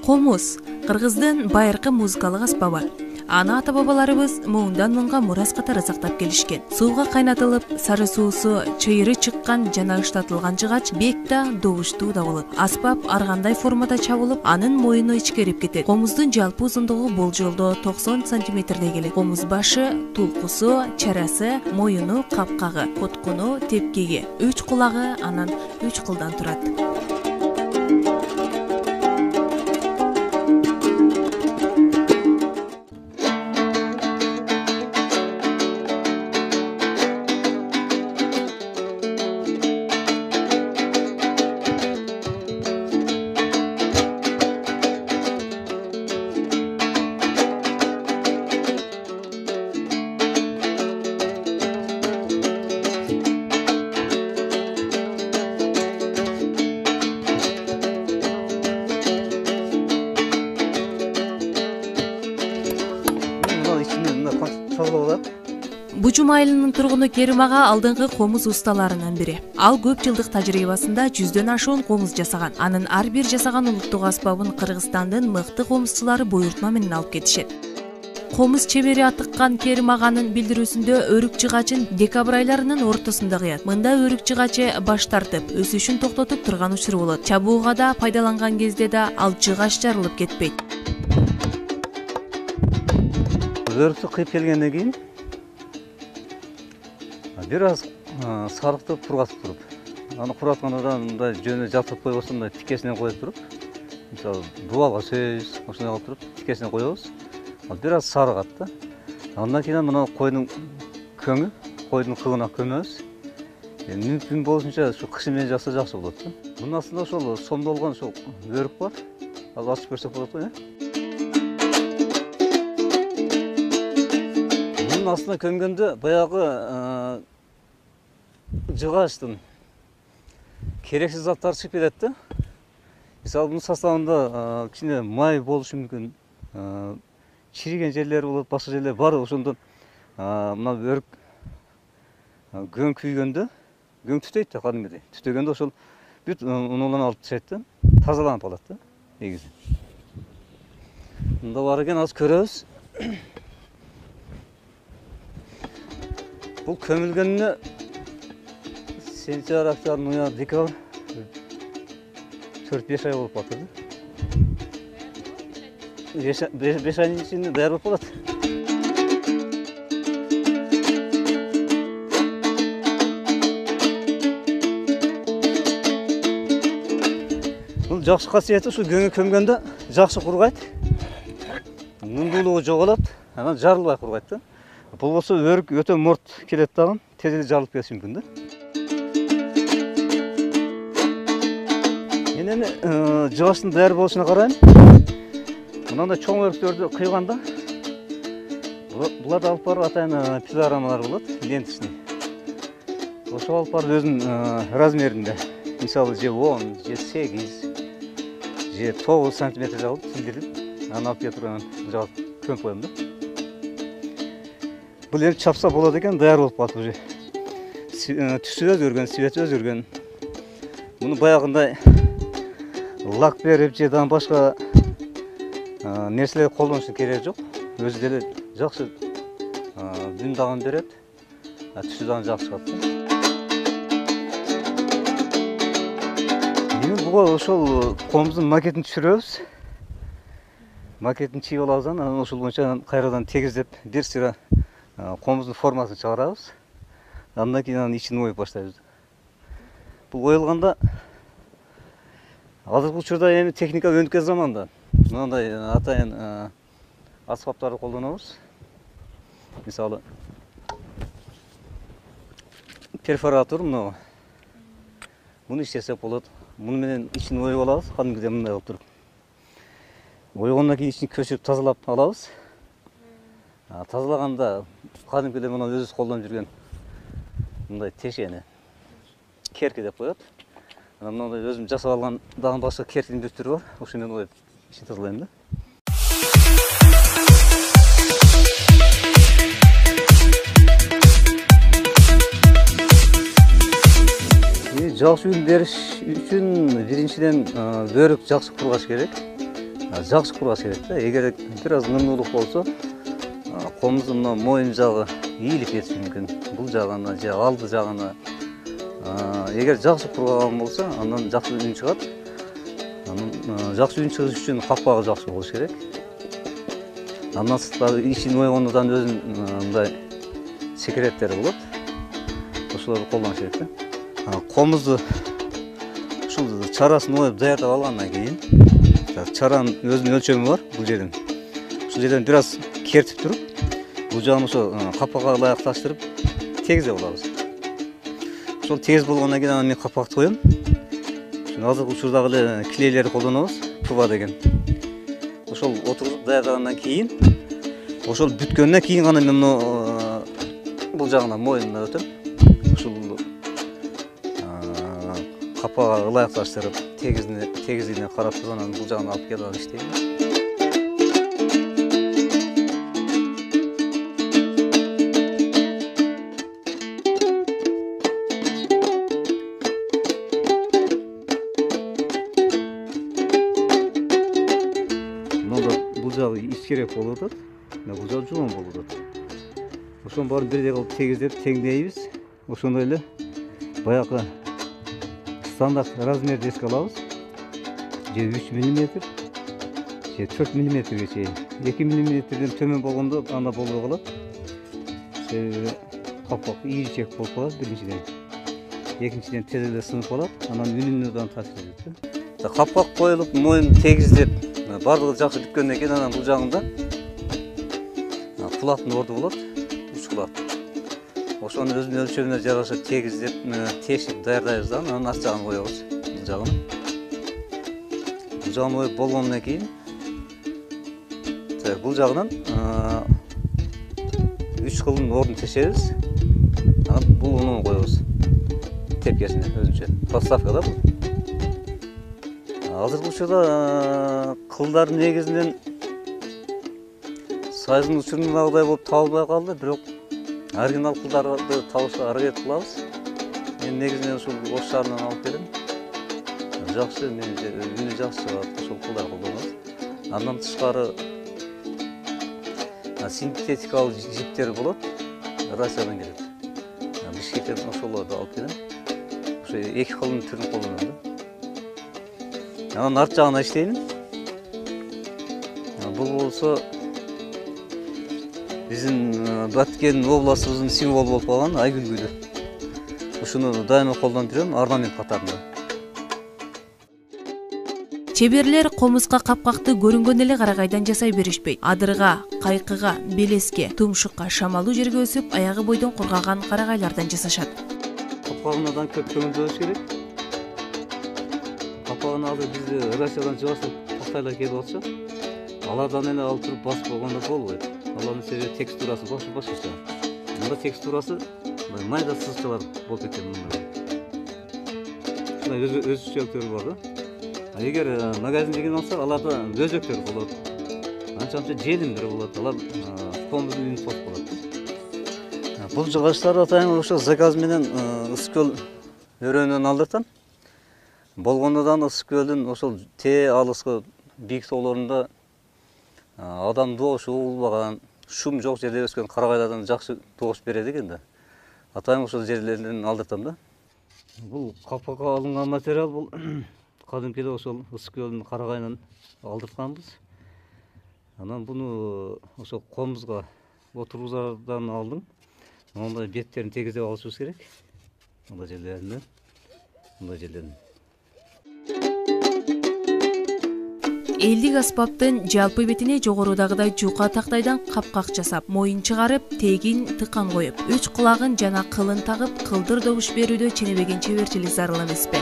Комуз Кыргыздын байыркы музыкалык аспабы. Аны ата-бабаларыбыз муундан муңга мурас катары сактап келишкен. Сууга кайнатылып, сары суусу чыйыры чыккан жана ыштатылган жыгач бек да добуштуу да болот. Аспап ар кандай формада чабылып, анын моюну ичкерип кетет. Комуздун жалпы узундугу болжолдо 90 сантиметрдей келет. Комуз башы, тулкусу, чарасы, моюну, капкагы, коткону, тепкеги, 3 кулагы анан 3 кылдан турат. Бужум айылынын тургуну Керим ага алдыңкы комуз усталарынан бири. Ал көп жылдык тажрыйбасында 100дөн ашуун комуз жасаган. Анын ар бир жасаган улуттук аспабын Кыргызстандын мыкты комузчулары буйртма менен алып кетишет. Комуз чебери атыккан Керим аганын билдирүүсүндө өрүк жыгачын декабрь айларынын ортосунда кыят. Мында өрүк жыгачы баш тартып, өсүшүн токтотуп турган учуру болот. Чабууга да пайдаланган кезде да ал жыгач жарылып кетпейт. Өрүктү кыйып келгенден кийин бир аз сарыктып кургатып туруп, аны куратканда мындай жөнү жалтырып койбостон мындай тикесинен кое туруп, мисалы дубалга сөйүз ошондой кылып туруп тикесинен коебуз. Ал бир аз сарыгат да. Андан кийин мына койдун көңү, койдун кылына көмөбүз. Мүмкүн болушунча ушу кышы менен жакса жакшы болот да. Мунун астында ошол сомдолгон ошол өрүк бар. Ал ачып көрсөк болот го, Мунун астына көмгөндө баягы жыгачтын керексиз заттары чыгып кетет да. Мисалы мунун составында кичине май болушу мүмкүн, чириген жерлери болот, башка жерлер бар. Ошондон мына өрүк көң күйгөндө, көң түтөйт да кадимгидей. Түтөгөндө ошол бүт унулан алып ташайт да, тазаланып калат да негизи. Мында бар экен, азыр көрөбүз. Бул көмүлгөнүнө сентябрь, октябрь, ноябрь, декабрь 4-5 ай болуп калат да. 5 айдын ичинде даяр болуп калат. Бул жакшы касиети ушу көңү көмгөндө жакшы кургайт. Нундуулугу жоголот, анан жарылбай кургайт да. Бул болсо өрүк өтө мурт келет дагы, тез эле жарылып кетиши мүмкүн да. Мен эми жыгачтын даяр болушуна карайм. Мындай чоң өрүктөрдү кыйганда буларды алып барып атайын пилорамалар болот, ленточный. Ошо алып барып өзүнүн размеринде, мисалы же 10, же 8, же 9 сантиметр жабылып, синдирип, аны алып келип турган жагып көмүп коем да. Бул эми чапса болот экен, даяр болуп калат уже. Түсү өзгөргөн, цвети өзгөргөн. Муну баягындай лак берип же дагы башка нерселер колдонуштун кереги жок. Өзү деле жакшы дүн дагы берет, түсү дагы жакшы чыгат. Эми буга ошол комуздун макетин түшүрөбүз. Макетин чийип алабыз, анан ошол боюнча кайрадан тегиздеп бир сыра комуздун формасын чыгарабыз. Андан кийин анын ичин оюп баштайбыз. Бул оюлганда азыркы учурда эми техника өнүккөн заманда мындай атайын аспаптарды колдонобуз. Мисалы перфоратор мына. Муну иштесек болот. Муну менен ичин оюп алабыз, кадимгидей мындай кылып туруп. Ойгондон кийин ичин көчүрүп тазалап алабыз. Тазалаганда кадимгидей мына өзүбүз колдонуп жүргөн мындай тешени керки деп коет. Анан мындай өзүм жасап алган дагы башка керкинин бүттүрү бар. Ошо менен оюп ичин тазалайм да. Жакшы үн бериш үчүн биринчиден бөрүк жакшы кургаш керек. жакшы кургаш керек да. Эгер бир аз нымдуулук болсо, комуздун мына моюн жагы ийилип кетиши мүмкүн. Бул жагына же алды жагына. Эгер жакшы кургаган болсо, андан жакшы үн чыгат. Анан жакшы үн чыгыш үчүн капкагы жакшы болуш керек. Андан сырткары ишин ойгондон өзүнүн мындай секреттери болот. Ошолорду колдонуш керек да. Комузду ушул чарасын оюп даярдап алгандан кийин, чаранын өзүнүн өлчөмү бар бул жерден. Ушул жерден бир аз кертип туруп, бул жагын ошо капкага ылайыкташтырып тегизе алабыз. Ошол тегиз болгондон кийин анан мен капакты коем. Азыркы учурдагы эле клейлерди колдонобуз, пуба деген. Ошол отургузуп даярдагандан кийин, ошол бүткөндөн кийин гана мен бул жагына моюнуна өтөм. Ушул капкага ылайыкташтырып, тегизине карап туруп, анан бул жагына алып келип иштейм. Бул жагы ичкерээк болуп атат. Бул жагы жуан болуп атат. Ошонун баарын бирдей кылып тегиздеп теңдейбиз. Ошондой эле баягы стандарт размерди эске алабыз. Же 3 мм, же 4 мм чейин. 2 мм-ден төмөн болгондо анда болбой калат. Себеби капак ийичек болуп калат биринчиден. Экинчиден тез эле сынып калат. Анан үнүнө да таасир этет. Капак коюлуп, моюн тегиздеп барлыгы жакшы бүткөндөн кийин анан бул жагында кулактын орду болот, 3 кулак. Ошону өзүнүн өлчөмүнө жараша тегиздеп, тешип даярдайбыз да, анан арт жагын коебуз бул жагын. Бул жагын коюп болгондон кийин бул жагынан 3 кылдын ордун тешебиз. Анан бул унун коебуз тепкесине өзүнчө. Подставка да бул. Азыркы учурда кылдар негизинен сайзын учурдагыдай болуп табылбай калды, бирок оригинал кылдарды табышка аракет кылабыз. Мен негизинен ушул Ош шаарынан алып келем. Жакшы, менимче үнү жакшы чыгат, ошол кылдар колдонобуз. Андан тышкары синтетикалык жиптер болот, Россиядан келет. Бишкектен ошолорду алып келем. Ошо 2 кылдын түрүн колдоном да. Анан арт жагына иштейм. Бул болсо биздин Баткен областыбыздын символу болуп калган айгүл гүлү. Ушуну дайыма колдонуп жүрөм орнамент катарында. Чеберлер комузга капкакты көрүнгөн эле карагайдан жасай беришпейт. Адырга, кайкыга, белеске, тумшукка, шамалуу жерге өсүп, аягы бойдон кургаган карагайлардан жасашат. Капкагынан көп көңүлдөш керек. Капагын азыр бизде Россиядан жабасы тактайлар келип атса, алардан эле алып туруп басып койгондо болбойт. Алардын себеби текстурасы башкача. Мында текстурасы майда сызчалар болуп кеткен мында. Ушундай өзүчөлүктөр бар да. Эгер магазинден алсак, аларда өзөктөр болот. Анча желимдер болот. Алар комуздун үнүн тосуп калат. Бул жыгачтарды атайын ошо заказ менен Ысык көл өрөөнөн алдыртам. Болгондон Ысык көлдүн ошол алыскы бийик тоолорунда адам добуш улбаган, шум жок жерде өскөн карагайлардан жакшы добуш берет экен да. Атайын ошол жерлерден алдыртам да. Бул капакка алынган материал бул кадимкиде ошол Ысык көлдүн карагайынан алдыртканбыз. Анан буну ошол комузга отургузардан алдым. Мондай беттерин тегиздеп алышыбыз керек. Мондай жерлеринен. Элдик аспаптын жалпы бетине жогорудагыдай жука тактайдан капкак жасап, моюн чыгарып, тегин тыкан коюп, 3 кулагын жана кылын тагып, кылдыр добуш берүүдө ченебеген чеберчилик зарыл эмеспи?